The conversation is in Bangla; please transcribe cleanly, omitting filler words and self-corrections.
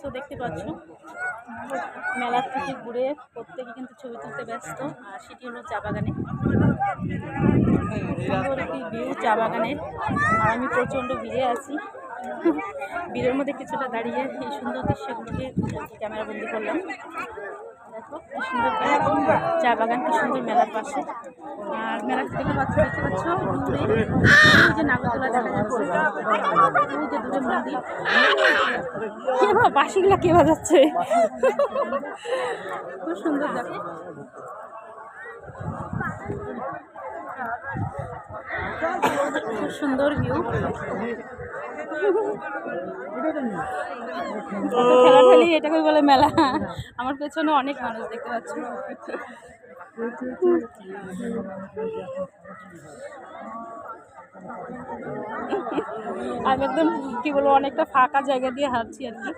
সো দেখতে পাচ্ছ মেলার থেকে ঘুরে প্রত্যেকে কিন্তু ছবি তুলতে ব্যস্ত। আর সেটি হলো চা বাগানে, সুন্দর একটি ভিউ চা বাগানের। আর আমি প্রচণ্ড ভিড়ে আছি, ভিড়ের মধ্যে কিছুটা দাঁড়িয়ে এই সুন্দর দৃশ্যগুলোকে ক্যামেরা বন্দি করলাম। দেখো কি সুন্দর চা বাগান, কি সুন্দর মেলার পাশে। আর মেলা দেখতে পাচ্ছ দূরে যে নাগরদোলা দেখা যাচ্ছে, ওই যে দূরে মন্দির। বাঁশিগুলা কে বাজাচ্ছে, খুব সুন্দর। দেখো খুব সুন্দর ভিউ। ঠেলাঠেলি এটাকে বলে মেলা। আমার পেছনে অনেক মানুষ দেখতে পাচ্ছি। আমি একদম কি বলবো, অনেকটা ফাঁকা জায়গা দিয়ে হাঁটছি আর কি।